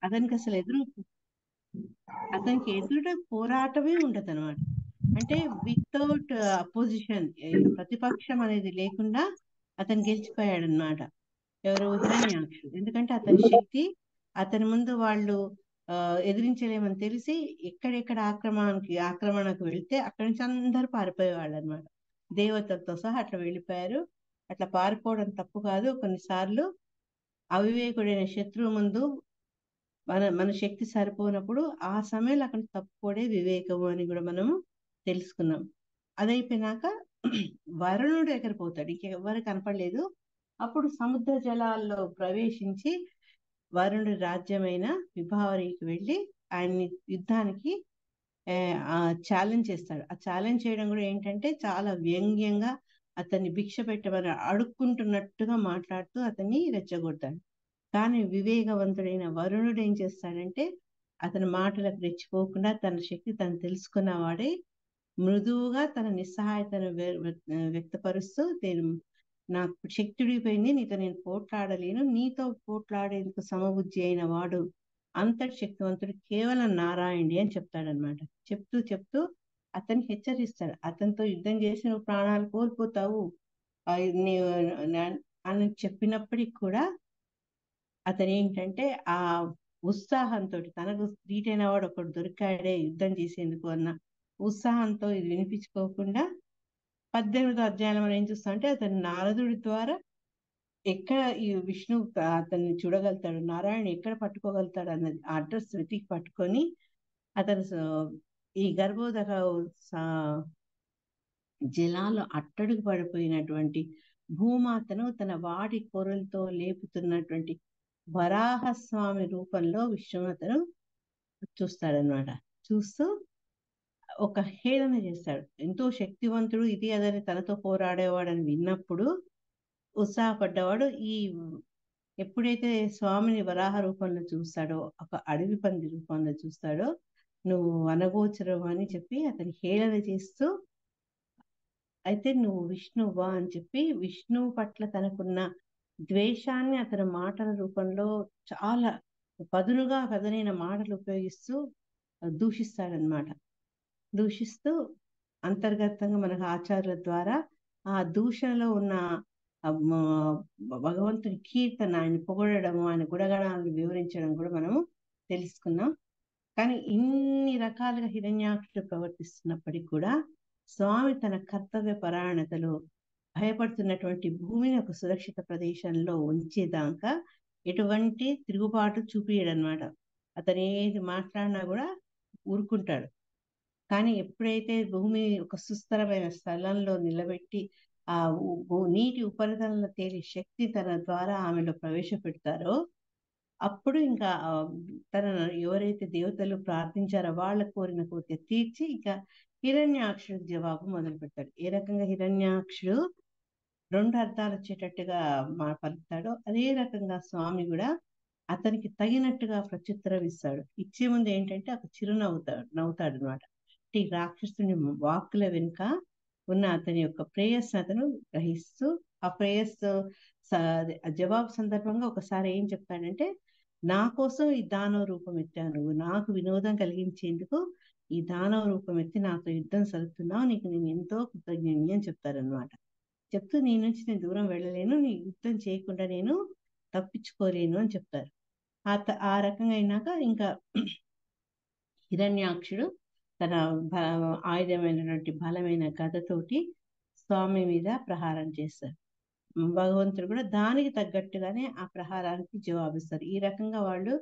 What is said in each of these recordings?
అతనికి అసలు అతనికి ఎదుట పోరాటమే ఉండదు అనమాట. అంటే వితౌట్ అపోజిషన్, ప్రతిపక్షం అనేది లేకుండా అతను గెలిచిపోయాడు అనమాట. ఎవరు? హిరణ్యాక్షుడు. ఎందుకంటే అతని శక్తి, అతని ముందు వాళ్ళు ఎదిరించలేమని తెలిసి ఎక్కడెక్కడ ఆక్రమణకు వెళ్తే అక్కడి నుంచి అందరూ పారిపోయేవాళ్ళు అనమాట. దేవతలతో సహా అట్లా వెళ్ళిపోయారు. అట్లా పారిపోవడం తప్పు కాదు. కొన్నిసార్లు అవివేకుడైన శత్రువు ముందు మన శక్తి సరిపోనప్పుడు ఆ సమయంలో అక్కడ తప్పుడే వివేకము అని కూడా మనము తెలుసుకున్నాం. అదైపోయినాక వరుణుడు దగ్గర పోతాడు, ఇంకెవ్వరు కనపడలేదు. అప్పుడు సముద్ర జలాల్లో ప్రవేశించి వరుణుడి రాజ్యమైన విభావరికి వెళ్ళి ఆయన్ని యుద్ధానికి ఛాలెంజ్ చేస్తాడు. ఆ ఛాలెంజ్ చేయడం కూడా ఏంటంటే చాలా వ్యంగ్యంగా అతన్ని భిక్ష పెట్టమని అడుక్కుంటున్నట్టుగా మాట్లాడుతూ అతన్ని రెచ్చగొడతాడు. కానీ వివేకవంతుడైన వరుణుడు ఏం చేస్తాడంటే అతని మాటలకు రెచ్చిపోకుండా తన శక్తి తను తెలుసుకున్నవాడే మృదువుగా తన నిస్సహాయతను వ్యక్తపరుస్తూ, నాకు శక్తి విడిపోయింది, నీతో నేను పోట్లాడలేను, నీతో పోట్లాడేందుకు సమబుద్ధి అయిన వాడు అంతటి శక్తివంతుడు కేవలం నారాయణుడి అని చెప్తాడనమాట. చెప్తూ చెప్తూ అతన్ని హెచ్చరిస్తాడు. అతనితో యుద్ధం చేసి నువ్వు ప్రాణాలు కోల్పోతావు అని చెప్పినప్పటికి కూడా అతను ఏంటంటే ఆ ఉత్సాహంతో, తనకు ధీటైన వాడు ఒకడు దొరికాడే యుద్ధం చేసేందుకు అన్న ఉత్సాహంతో ఇది వినిపించుకోకుండా 18వ అధ్యాయంలో మనం ఏం చూస్తామంటే అతను నారదుడి ద్వారా ఎక్కడ ఈ విష్ణు అతన్ని చూడగలుగుతాడు, నారాయణ ఎక్కడ పట్టుకోగలుగుతాడు అన్నది ఆ అడ్రస్ వెతికి పట్టుకొని అతను ఈ గర్భోదక జలాలు అట్టడుగు పడిపోయినటువంటి భూమాతను తన వాడి కొరలతో లేపుతున్నటువంటి వరాహస్వామి రూపంలో విశ్వనాథను చూస్తాడనమాట. చూస్తూ ఒక హేళన చేస్తాడు. ఎంతో శక్తివంతుడు, ఇది అదని తనతో పోరాడేవాడని విన్నప్పుడు ఉత్సాహపడ్డవాడు ఎప్పుడైతే స్వామిని వరాహ రూపంలో చూస్తాడో, ఒక అడవి పంది రూపంలో చూస్తాడో, నువ్వు అనగోచరం అని చెప్పి అతని హేళన చేస్తూ, అయితే నువ్వు విష్ణువా అని చెప్పి విష్ణువు పట్ల తనకున్న ద్వేషాన్ని అతని మాటల రూపంలో చాలా పదునైన మాటలు ఉపయోగిస్తూ దూషిస్తాడనమాట. దూషిస్తూ అంతర్గతంగా మనకు ఆచార్యుల ద్వారా ఆ దూషణలో ఉన్న భగవంతుని కీర్తన, ఆయన పొగడము, ఆయన గుణగణాలను వివరించడం కూడా మనము తెలుసుకున్నాం. కానీ ఇన్ని రకాలుగా హిరణ్యాక్షుడు ప్రవర్తిస్తున్నప్పటికీ కూడా స్వామి తన కర్తవ్య పరాయణతలో భయపడుతున్నటువంటి భూమిని ఒక సురక్షిత ప్రదేశంలో ఉంచేదాకా ఎటువంటి తిరుగుబాటు చూపియడనమాట. అతను ఏది మాట్లాడినా కూడా ఊరుకుంటాడు. కానీ ఎప్పుడైతే భూమి ఒక సుస్థిరమైన స్థలంలో నిలబెట్టి ఆ నీటి ఉపరితలంలో తేలి శక్తి తన ద్వారా ఆమెలో ప్రవేశపెడతారో అప్పుడు ఇంకా తనను ఎవరైతే దేవతలు ప్రార్థించారో వాళ్ళ కోరిన కోరిక తీర్చి ఇంకా హిరణ్యాక్షుడికి జవాబు మొదలు పెడతాడు. ఏ రకంగా హిరణ్యాక్షుడు 2 అర్థాలు వచ్చేటట్టుగా పలుకుతాడో అదే రకంగా స్వామి కూడా అతనికి తగినట్టుగా ప్రత్యుత్తరం ఇస్తాడు. ఇచ్చే ముందు ఏంటంటే ఒక నవ్వుతాడు అనమాట. ఈ రాక్షసుని వాక్కుల వెనుక ఉన్న అతని యొక్క ప్రేయస్ అతను గ్రహిస్తూ ఆ ప్రేయస్ జవాబు సందర్భంగా ఒకసారి ఏం చెప్తాడంటే, నా కోసం ఈ దానవ రూపం ఎత్తాను, నువ్వు నాకు వినోదం కలిగించేందుకు ఈ దానవ రూపం ఎత్తి నాతో యుద్ధం సలుపుతున్నావు, నీకు నేను ఎంతో కృతజ్ఞుని అని చెప్తారనమాట. చెప్తూ నీ నుంచి నేను దూరం వెళ్ళలేను, నీ యుద్ధం చేయకుండా నేను తప్పించుకోలేను అని చెప్తారు. ఆ రకంగా అయినాక ఇంకా హిరణ్యాక్షుడు తన ఆయుధమైనటువంటి బలమైన గదతోటి స్వామి మీద ప్రహారం చేస్తారు. భగవంతుడు కూడా దానికి తగ్గట్టుగానే ఆ ప్రహారానికి జవాబిస్తారు. ఈ రకంగా వాళ్ళు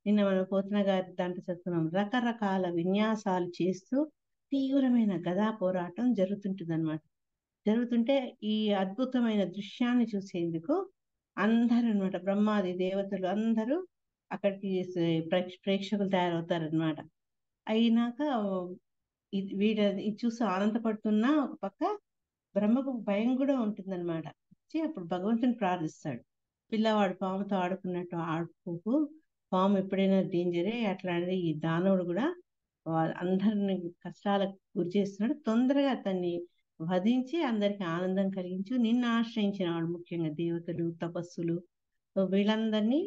నిన్న మనం పోతన గారి దాంట్లో చెప్తున్నాం, రకరకాల విన్యాసాలు చేస్తూ తీవ్రమైన గదా పోరాటం జరుగుతుంటుంది అనమాట. జరుగుతుంటే ఈ అద్భుతమైన దృశ్యాన్ని చూసేందుకు అందరూ అనమాట, బ్రహ్మాది దేవతలు అందరూ అక్కడికి ప్రేక్షకులు తయారవుతారనమాట. అయినాక ఇది చూసి ఆనందపడుతున్నా ఒక పక్క బ్రహ్మకు భయం కూడా ఉంటుందన్నమాట. అప్పుడు భగవంతుని ప్రార్థిస్తాడు, పిల్లవాడు పాముతో ఆడుకున్నట్టు ఆడుకోకు, పాము ఎప్పుడైనా డేంజరే, అట్లాంటిది ఈ దానవుడు కూడా అందరిని కష్టాలకు గురి చేస్తున్నాడు, తొందరగా అతన్ని వధించి అందరికి ఆనందం కలిగించు, నిన్ను ఆశ్రయించిన వాడు ముఖ్యంగా దేవతలు తపస్సులు వీళ్ళందరినీ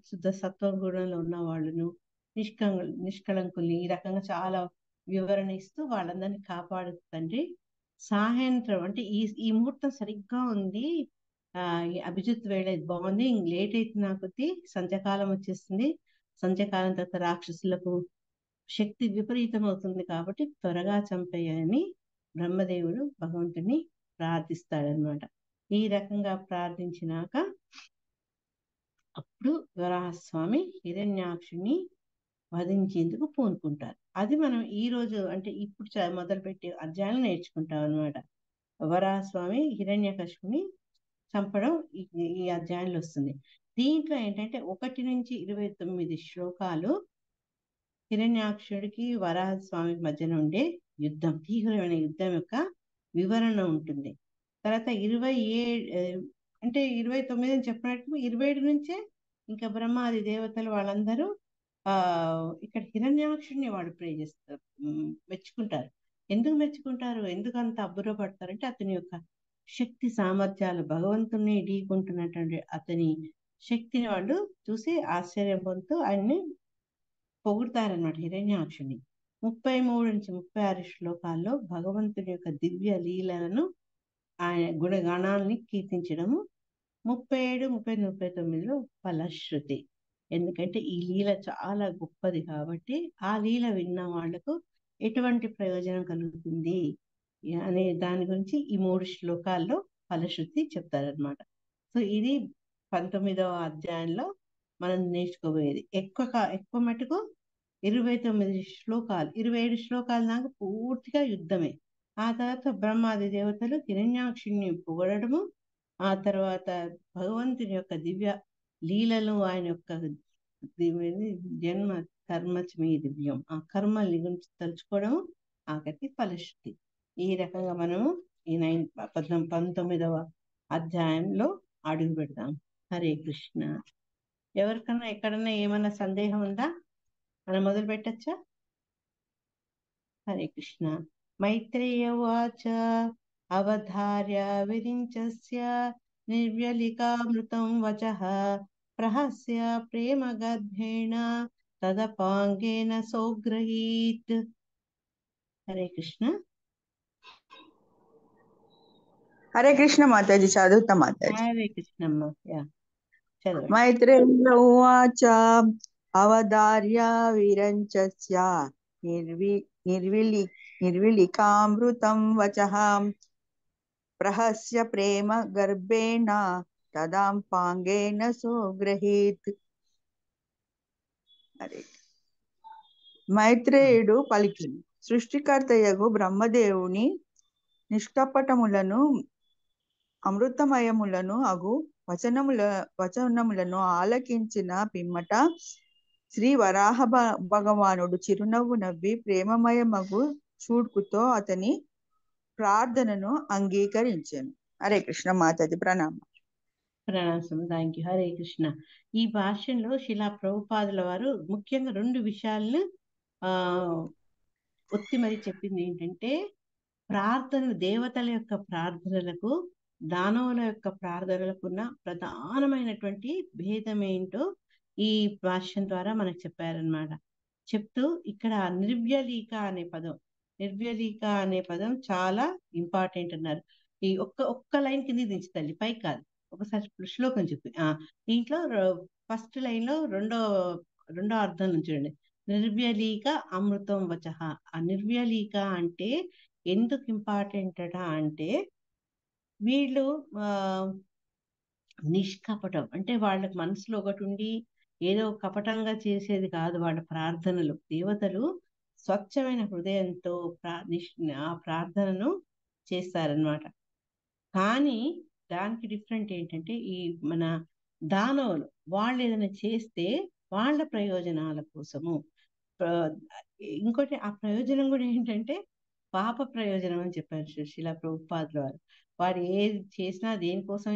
శుద్ధ సత్వ గుణంలో ఉన్న వాళ్ళను, నిష్కళంకుల్ని ఈ రకంగా చాలా వివరణ ఇస్తూ వాళ్ళందరినీ కాపాడు తండ్రి. సాయంత్రం అంటే ఈ ముహూర్తం సరిగ్గా ఉంది, ఈ అభిజిత్ వేళ బాగుంది, లేట్ అవుతున్న కొద్దీ సంధ్యాకాలం వచ్చేస్తుంది, సంధ్యాకాలం తర్వాత రాక్షసులకు శక్తి విపరీతం అవుతుంది కాబట్టి త్వరగా చంపేయని బ్రహ్మదేవుడు భగవంతుని ప్రార్థిస్తాడనమాట. ఈ రకంగా ప్రార్థించినాక అప్పుడు వరాహస్వామి హిరణ్యాక్షుని వధించేందుకు పూనుకుంటారు. అది మనం ఈ రోజు అంటే ఇప్పుడు మొదలుపెట్టే అధ్యాయాలు నేర్చుకుంటాం అనమాట. వరాహస్వామి హిరణ్యకశిపుని చంపడం ఈ అధ్యాయంలో వస్తుంది. దీంట్లో ఏంటంటే 1 నుంచి 29 శ్లోకాలు హిరణ్యాక్షుడికి వరాహస్వామికి మధ్యన ఉండే యుద్ధం, తీవ్రమైన యుద్ధం యొక్క వివరణ ఉంటుంది. తర్వాత 27 అంటే 29 అని చెప్పినట్టు 27 నుంచే ఇంకా బ్రహ్మాది దేవతలు వాళ్ళందరూ ఇక్కడ హిరణ్యాక్షుడిని వాడు ప్రే చేస్తారు, మెచ్చుకుంటారు. ఎందుకు మెచ్చుకుంటారు, ఎందుకు అంత అబ్బురపడతారు అంటే అతని యొక్క శక్తి సామర్థ్యాలు, భగవంతుని ఢీకుంటున్నటువంటి అతని శక్తిని వాళ్ళు చూసి ఆశ్చర్యం పొందుతూ ఆయన్ని పొగుడతారనమాట హిరణ్యాక్షుని. 33 నుంచి 36 శ్లోకాల్లో భగవంతుని యొక్క దివ్య లీలలను, ఆయన గుణగణాలని కీర్తించడము. 37, 38, 39లో ఫలశ్రుతి. ఎందుకంటే ఈ లీల చాలా గొప్పది కాబట్టి ఆ లీల విన్న వాళ్లకు ఎటువంటి ప్రయోజనం కలుగుతుంది అనే దాని గురించి ఈ 3 శ్లోకాల్లో ఫలశ్రుతి చెప్తారనమాట. సో ఇది 19వ అధ్యాయంలో మనం నేర్చుకోబోయేది. ఎక్కువ మటుకు 29 శ్లోకాలు, 27 శ్లోకాల దాకా పూర్తిగా యుద్ధమే. ఆ తర్వాత బ్రహ్మాది దేవతలు హిరణ్యాక్షుని పొగడము, ఆ తర్వాత భగవంతుని యొక్క దివ్య లీలలు, ఆయన యొక్క జన్మ కర్మచమే దివ్యం, ఆ కర్మల్ని గురించి తలుచుకోవడము, ఆఖరికి ఫలశ్రుతి. ఈ రకంగా మనము ఈ 19వ అధ్యాయంలో అడుగు పెడతాం. హరే కృష్ణ. ఎవరికన్నా ఎక్కడన్నా ఏమన్నా సందేహం ఉందా? మనం మొదలు పెట్టచ్చా? హరే కృష్ణ. మైత్రేయ ఉవాచ అవధార్య విరించస్య నిర్వ్యలికామృతం వచః ప్రహస్య ప్రేమ గర్భేణ తదపాంగేన సోగ్రహీత్. హరే కృష్ణ. హరే కృష్ణ మాతాజీ, చదువుతా మాతాజీ. హరే కృష్ణమ్మ. యా చదవండి. మైత్రేయ ఉవాచ అవధార్య విరంచస్య నిర్విలికామృతం వచః ప్రహస్య ప్రేమ గర్భేణ తదాంపాంగేన సోగ్రహీత్. మైత్రేయుడు పలికింది, సృష్టికర్తయగు బ్రహ్మదేవుని నిష్కపటములను అమృతమయములను అగు వచనములను ఆలకించిన పిమ్మట శ్రీ వరాహ భగవానుడు చిరునవ్వు నవ్వి ప్రేమమయమగు చూడ్కుతో అతని ప్రార్థనను అంగీకరించాను. హరే కృష్ణ మాతాజీ. ప్రణామం. ప్రణామం. Thank you. హరే కృష్ణ. ఈ భాష్యంలో శిలా ప్రభుపాదుల వారు ముఖ్యంగా 2 విషయాలను ఒత్తి మరి చెప్పింది. ఏంటంటే ప్రార్థనలు, దేవతల యొక్క ప్రార్థనలకు దానవుల యొక్క ప్రార్థనలకు ఉన్న ప్రధానమైనటువంటి భేదం ఏంటో ఈ భాష్యం ద్వారా మనకు చెప్పారనమాట. చెప్తూ ఇక్కడ నిర్వ్యలీక అనే పదం చాలా ఇంపార్టెంట్ అన్నారు. ఈ ఒక్క లైన్ కింద దించి తల్లి, పై కాదు, ఒకసారి శ్లోకం చెప్పి దీంట్లో ఫస్ట్ లైన్ లో రెండో అర్థం నుంచి చూడండి. నిర్వ్యలీక అమృతం వచః. ఆ నిర్వ్యలీక అంటే ఎందుకు ఇంపార్టెంట్ అంటే వీళ్ళు నిష్కపటం అంటే వాళ్ళకి మనసులో ఒకటి ఉండి ఏదో కపటంగా చేసేది కాదు వాళ్ళ ప్రార్థనలు. దేవతలు స్వచ్ఛమైన హృదయంతో ఆ ప్రార్థనను చేస్తారనమాట. కానీ దానికి డిఫరెంట్ ఏంటంటే ఈ మన దానవులు వాళ్ళు ఏదైనా చేస్తే వాళ్ళ ప్రయోజనాల కోసము, ఇంకోటి ఆ ప్రయోజనం కూడా ఏంటంటే పాప ప్రయోజనం అని చెప్పారు శిలా ప్రభుపాదుల వారు. వాడు ఏది చేసినా, దేనికోసం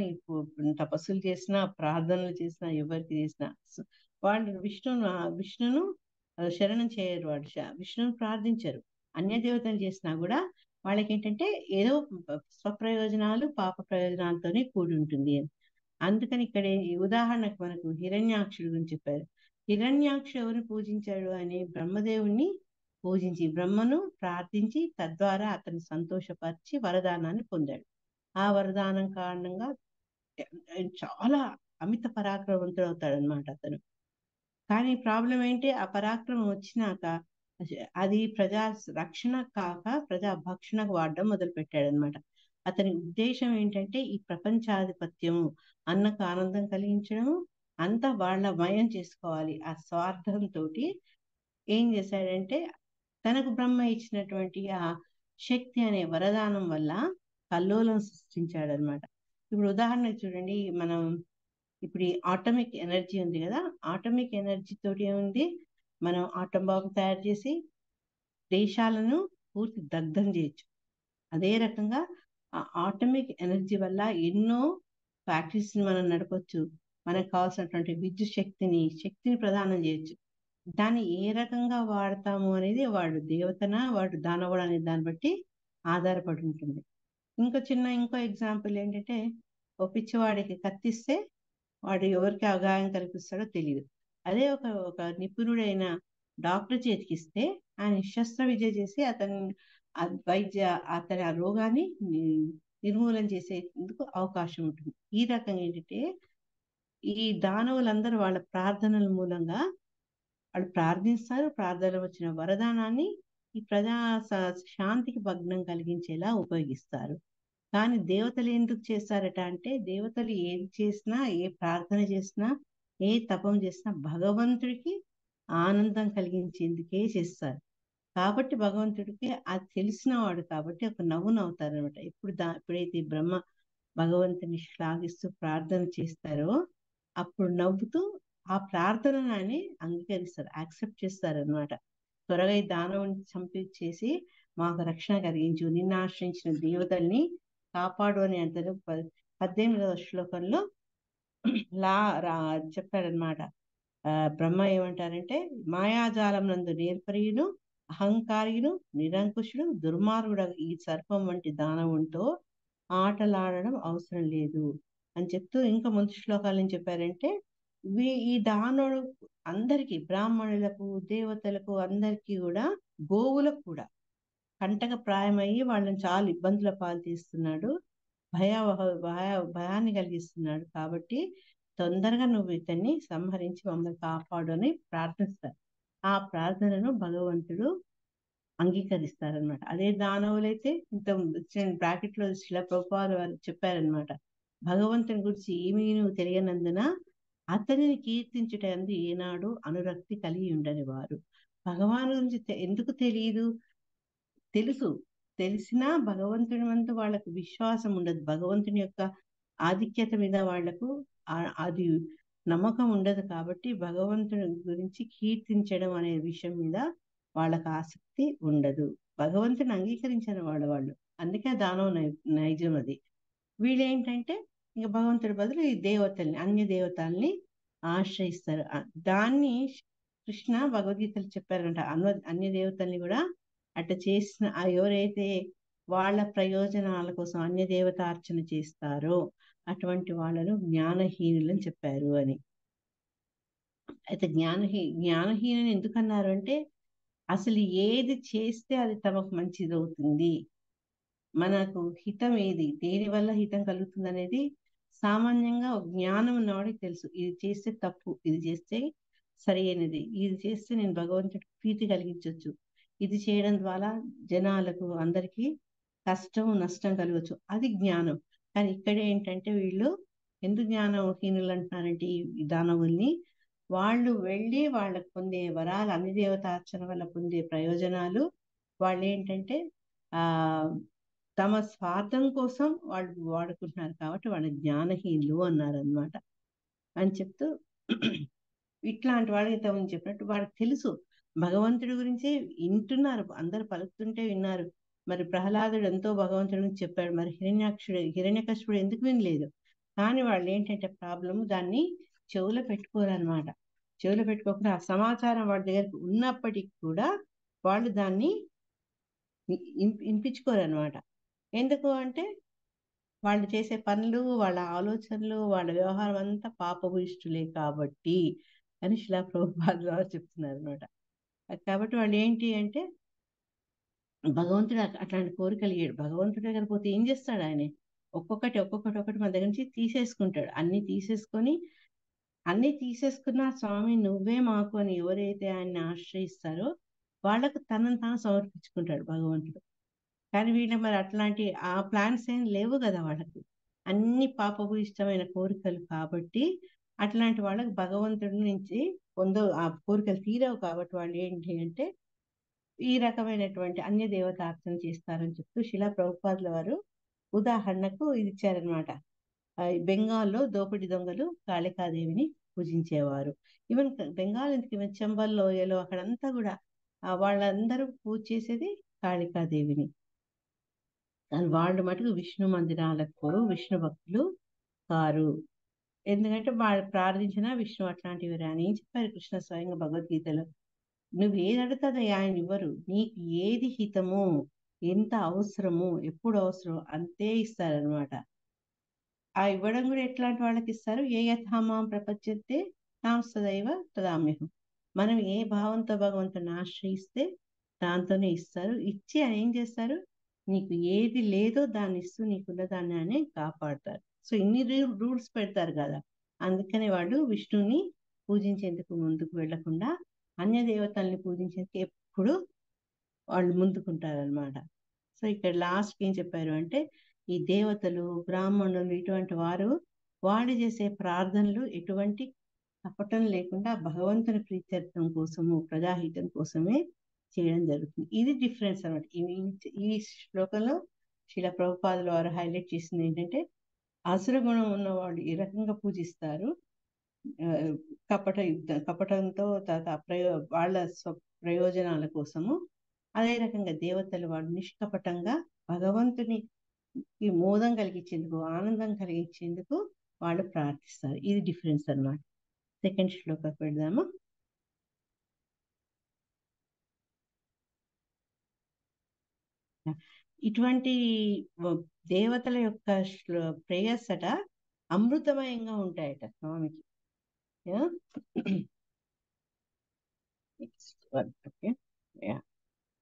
తపస్సులు చేసినా, ప్రార్థనలు చేసినా, ఎవరికి చేసినా వాళ్ళు విష్ణును శరణం చేయరు, వాడు విష్ణును ప్రార్థించరు. అన్య దేవతలు చేసినా కూడా వాళ్ళకి ఏంటంటే ఏదో స్వప్రయోజనాలు, పాప ప్రయోజనాలతోనే కూడి ఉంటుంది. అందుకని ఇక్కడ ఈ ఉదాహరణకు మనకు హిరణ్యాక్షుడి గురించి చెప్పారు. హిరణ్యాక్షుడు ఎవరిని పూజించాడు అని బ్రహ్మదేవుణ్ణి పూజించి బ్రహ్మను ప్రార్థించి తద్వారా అతన్ని సంతోషపరిచి వరదానాన్ని పొందాడు. ఆ వరదానం కారణంగా చాలా అమిత పరాక్రమవంతుడు అవుతాడు అనమాట అతను. కానీ ప్రాబ్లం ఏంటి, ఆ పరాక్రమం వచ్చినాక అది ప్రజా రక్షణ కాక ప్రజా భక్షణకు వాడడం మొదలు పెట్టాడు అనమాట. అతని ఉద్దేశం ఏంటంటే ఈ ప్రపంచాధిపత్యము, అన్నకు ఆనందం కలిగించడము, అంతా వాళ్ళ మయం చేసుకోవాలి. ఆ స్వార్థంతో ఏం చేశాడంటే తనకు బ్రహ్మ ఇచ్చినటువంటి ఆ శక్తి అనే వరదానం వల్ల కల్లోలం సృష్టించాడు అనమాట. ఇప్పుడు ఉదాహరణకు చూడండి, మనం ఇప్పుడు ఈ ఆటమిక్ ఎనర్జీ ఉంది కదా, ఆటమిక్ ఎనర్జీ తోటి ఏముంది, మనం ఆటం బాంబు తయారు చేసి దేశాలను పూర్తి దగ్ధం చేయొచ్చు. అదే రకంగా ఆ ఆటమిక్ ఎనర్జీ వల్ల ఎన్నో ఫ్యాక్టరీస్ ని మనం నడపచ్చు. మనకు కావాల్సినటువంటి విద్యుత్ శక్తిని ప్రదానం చేయొచ్చు. దాన్ని ఏ రకంగా వాడతాము అనేది వాడు దేవతన వాడు దానవుడు అనే దాన్ని బట్టి ఆధారపడి ఉంటుంది. ఇంకో ఎగ్జాంపుల్ ఏంటంటే, ఓ పిచ్చివాడికి కత్తిస్తే వాడు ఎవరికి అవగాహన కల్పిస్తాడో తెలియదు. అదే ఒక నిపుణుడైన డాక్టర్ చేతికిస్తే ఆయన శస్త్రవిద్య చేసి అతని ఆ రోగాన్ని నిర్మూలన చేసేందుకు అవకాశం ఉంటుంది. ఈ రకంగా ఏంటంటే ఈ దానవులందరూ వాళ్ళ ప్రార్థనల మూలంగా వాళ్ళు ప్రార్థిస్తారు. ప్రార్థనలో వచ్చిన వరదానాన్ని ఈ ప్రజా శాంతికి భగ్నం కలిగించేలా ఉపయోగిస్తారు. కానీ దేవతలు ఎందుకు చేస్తారట అంటే, దేవతలు ఏది చేసినా, ఏ ప్రార్థన చేసినా, ఏ తపం చేసినా భగవంతుడికి ఆనందం కలిగించేందుకే చేస్తారు. కాబట్టి భగవంతుడికి అది తెలిసిన వాడు కాబట్టి ఒక నవ్వు నవ్వుతారనమాట. ఎప్పుడైతే బ్రహ్మ భగవంతుని శ్లాఘిస్తూ ప్రార్థన చేస్తారో అప్పుడు నవ్వుతూ ఆ ప్రార్థనని అంగీకరిస్తారు, యాక్సెప్ట్ చేస్తారనమాట. త్వరగా ఈ దానవుని చంపించేసి మాకు రక్షణ కలిగించు, నిన్ను ఆశ్రయించిన దేవతల్ని కాపాడు అని అంటారు. 18వ శ్లోకంలో చెప్పారనమాట. బ్రహ్మ ఏమంటారంటే, మాయాజాలం నందు నేర్పరియును అహంకారియును నిరంకుశుడు దుర్మార్గుడు ఈ సర్పం వంటి దానవునితో ఆటలాడడం అవసరం లేదు అని చెప్తూ ఇంకా ముందు శ్లోకాలు ఏం చెప్పారంటే, ఈ దానుడు అందరికీ, బ్రాహ్మణులకు దేవతలకు అందరికీ కూడా, గోవులకు కూడా కంటక ప్రాయమయ్యి వాళ్ళని చాలా ఇబ్బందుల పాలు తీస్తున్నాడు, భయాన్ని కలిగిస్తున్నాడు. కాబట్టి తొందరగా నువ్వు ఇతన్ని సంహరించి మమ్మల్ని కాపాడు అని ప్రార్థిస్తారు. ఆ ప్రార్థనను భగవంతుడు అంగీకరిస్తారనమాట. అదే దానవులైతే ఇంత బ్రాకెట్ లో శిలా ప్రభుపాదులు వారు చెప్పారనమాట, భగవంతుని గురించి ఏమీ నువ్వు తెలియనందున అతనిని కీర్తించుటందు ఏనాడు అనురక్తి కలిగి ఉండని వారు. భగవాను గురించి ఎందుకు తెలియదు, తెలిసినా భగవంతుని వంతు వాళ్ళకు విశ్వాసం ఉండదు. భగవంతుని యొక్క ఆధిక్యత మీద వాళ్లకు అది నమ్మకం ఉండదు. కాబట్టి భగవంతుని గురించి కీర్తించడం అనే విషయం మీద వాళ్ళకు ఆసక్తి ఉండదు. భగవంతుని అంగీకరించిన వాళ్ళు అందుకే దానవ నైజం అది. వీళ్ళేంటంటే ఇంకా భగవంతుడి బదులు ఈ దేవతల్ని, అన్య దేవతల్ని ఆశ్రయిస్తారు. దాన్ని కృష్ణ భగవద్గీతలు చెప్పారంట. అన్య దేవతల్ని కూడా అట్లా చేసిన ఎవరైతే వాళ్ళ ప్రయోజనాల కోసం అన్య దేవతార్చన చేస్తారో అటువంటి వాళ్ళను జ్ఞానహీనులని చెప్పారు అని. అయితే జ్ఞానహీనని ఎందుకన్నారు అంటే, అసలు ఏది చేస్తే అది తమకు మంచిది అవుతుంది, మనకు హితం ఏది, దేని వల్ల హితం కలుగుతుంది అనేది సామాన్యంగా జ్ఞానం ఉన్నవాడికి తెలుసు. ఇది చేస్తే తప్పు, ఇది చేస్తే సరి అయినది, ఇది చేస్తే నేను భగవంతుడికి ప్రీతి కలిగించవచ్చు, ఇది చేయడం ద్వారా జనాలకు అందరికీ కష్టం నష్టం కలగచ్చు, అది జ్ఞానం. కానీ ఇక్కడ ఏంటంటే వీళ్ళు ఎందుకు జ్ఞానహీనులు అంటున్నారంటే, ఈ దానవుల్ని వాళ్ళు వెళ్ళి వాళ్ళకు పొందే వరాలు, అన్ని దేవతార్చన వల్ల పొందే ప్రయోజనాలు వాళ్ళు ఏంటంటే తమ స్వార్థం కోసం వాళ్ళు వాడుకుంటున్నారు. కాబట్టి వాళ్ళ జ్ఞానహీనులు అన్నారనమాట. అని చెప్తూ ఇట్లాంటి వాళ్ళకి తమని చెప్పినట్టు వాళ్ళకి తెలుసు భగవంతుడి గురించి, వింటున్నారు, అందరు పలుకుతుంటే విన్నారు. మరి ప్రహ్లాదుడు ఎంతో భగవంతుడి గురించి చెప్పాడు, మరి హిరణ్యకశిపుడు ఎందుకు వినలేదు? కానీ వాళ్ళు ఏంటంటే ప్రాబ్లం, దాన్ని చెవులో పెట్టుకోరనమాట. చెవులో పెట్టుకోకుండా ఆ సమాచారం వాళ్ళ దగ్గరకు ఉన్నప్పటికీ కూడా వాళ్ళు దాన్ని వినిపించుకోరనమాట. ఎందుకు అంటే వాళ్ళు చేసే పనులు, వాళ్ళ ఆలోచనలు, వాళ్ళ వ్యవహారం అంతా పాపభూయిష్ఠులే కాబట్టి అని శిలా ప్రభుపాదుల వారు చెప్తున్నారు అనమాట. కాబట్టి వాళ్ళు ఏంటి అంటే భగవంతుడు అట్లాంటి కోరికలు ఇయ్యడు. భగవంతుడే కనుకపోతే ఏం చేస్తాడు ఆయన? ఒక్కొక్కటి మన దగ్గర నుంచి తీసేసుకుంటాడు. అన్ని తీసుకున్న స్వామి నువ్వే మాకు అని ఎవరైతే ఆయన్ని ఆశ్రయిస్తారో వాళ్ళకు తనను తాను సమర్పించుకుంటాడు భగవంతుడు. కానీ వీళ్ళ మరి అట్లాంటి ఆ ప్లాన్స్ ఏం లేవు కదా వాళ్ళకి. అన్ని పాపభూయిష్టమైన కోరికలు కాబట్టి అట్లాంటి వాళ్ళకి భగవంతుడి నుంచి ఆ కోరికలు తీరవు. కాబట్టి వాళ్ళు ఏంటి అంటే ఈ రకమైనటువంటి అన్య దేవతార్చన చేస్తారని చెప్తూ శిలా ప్రభుపాదుల వారు ఉదాహరణకు ఇది ఇచ్చారనమాట. బెంగాల్లో దోపిడి దొంగలు కాళికాదేవిని పూజించేవారు. ఈవెన్ బెంగాల్ ఎందుకు చంబల్ లోయలో అక్కడంతా కూడా వాళ్ళందరూ పూజ చేసేది కాళికాదేవిని. కానీ వాళ్ళు మటుకు విష్ణు మందిరాలకు పోరు, విష్ణు భక్తులు కారు. ఎందుకంటే వాళ్ళు ప్రార్థించిన విష్ణు అట్లాంటివి అని ఏం చెప్పారు కృష్ణ స్వయంగా భగవద్గీతలో? నువ్వు ఏది అడుగుతుంది ఆయన ఇవ్వరు. నీకు ఏది హితమో, ఎంత అవసరమో, ఎప్పుడు అవసరమో అంతే ఇస్తారనమాట. ఆ ఇవ్వడం కూడా ఎట్లాంటి వాళ్ళకి ఇస్తారు? ఏ యథామాం ప్రపంచతే తాం సదైవ తదామ్యహం. మనం ఏ భావంతో భగవంతుని ఆశ్రయిస్తే దాంతోనే ఇస్తారు. ఇచ్చి ఆయన ఏం చేస్తారు? నీకు ఏది లేదో దాన్ని ఇస్తూ నీకున్న దాన్ని అని కాపాడతారు. సో ఇన్ని రూల్స్ పెడతారు కదా. అందుకనే వాళ్ళు విష్ణుని పూజించేందుకు ముందుకు వెళ్లకుండా అన్య దేవతల్ని పూజించేందుకు ఎప్పుడు వాళ్ళు ముందుకుంటారనమాట. సో ఇక్కడ లాస్ట్ ఏం చెప్పారు అంటే ఈ దేవతలు, బ్రాహ్మణులు ఇటువంటి వాళ్ళు చేసే ప్రార్థనలు ఎటువంటి కపటం లేకుండా భగవంతుని ప్రీత్యర్థం కోసము, ప్రజాహితం కోసమే చేయడం జరుగుతుంది. ఇది డిఫరెన్స్ అనమాట. ఈ శ్లోకంలో శిలా ప్రభుపాదుల వారు హైలైట్ చేసింది ఏంటంటే అసుర గుణం ఉన్న వాళ్ళు ఈ రకంగా పూజిస్తారు, కపటంతో వాళ్ళ ప్రయోజనాల కోసము. అదే రకంగా దేవతలు వాళ్ళు నిష్కపటంగా భగవంతుని మోదం కలిగించేందుకు, ఆనందం కలిగించేందుకు వాళ్ళు ప్రార్థిస్తారు. ఇది డిఫరెన్స్ అన్నమాట. సెకండ్ శ్లోకం పెడదాము. ఇటువంటి దేవతల యొక్క ప్రేయర్స్ అట అమృతమయంగా ఉంటాయట స్వామికి.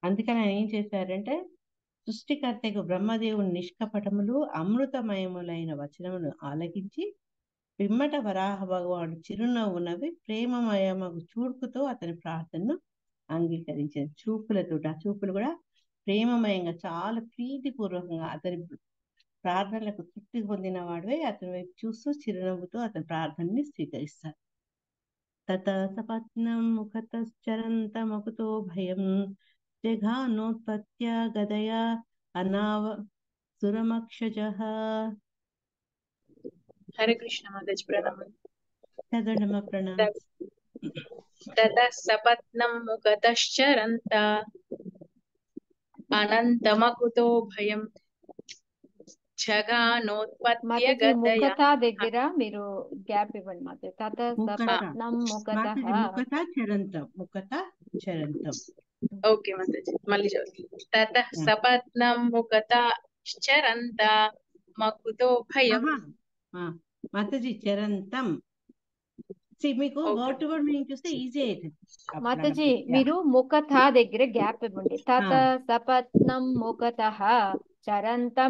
అందుకని ఆయన ఏం చేశారంటే సృష్టికర్తకు బ్రహ్మదేవుని నిష్కపటములు అమృతమయములైన వచనమును ఆలకించి పిమ్మట వరాహ భగవానుడు చిరునవ్వునవి ప్రేమమయమగు చూపుతో అతని ప్రార్థనను అంగీకరించారు. చూపులతో, ఆ చూపులు కూడా ప్రేమమయంగా చాలా ప్రీతిపూర్వకంగా అతని ప్రార్థనలకు తృప్తి పొందిన వాడివే అతని వైపు చూస్తూ చిరునవ్వుతో అతని ప్రార్థనని స్వీకరిస్తారు. తతసపత్నం ముఖతశ్చరంతమకుతో భయం జఘానోత్పత్య గదయా అనావ సురమక్షజః. హరే కృష్ణ మాతాజీ ప్రణామం. చదవడమ్మ ప్రణామం. తతసపత్నం ముఖతశ్చరంత అనంతమకుతో భయం జఘానోత్పత్య గదయా. ముఖత దగ్గర మీరు గ్యాప్ ఇవ్వండి మాతాజీ. తతసపత్నం ముఖతః. ముఖత చరంతం, ముఖత చరంతం. ఓకే మాతాజీ, మళ్ళీ చదువు. తతః సపత్నం ముఖత చరంత మకుతో భయం. మాతాజీ చరంతం మీకు వర్డ్ టు వర్డ్ మీనింగ్ చూస్తే ఈజీ అవుతుంది. మాతాజీ మీరు ముఖత దగ్గర గ్యాప్ ఇవ్వండి. తత సపత్నం ముఖతః చరంతం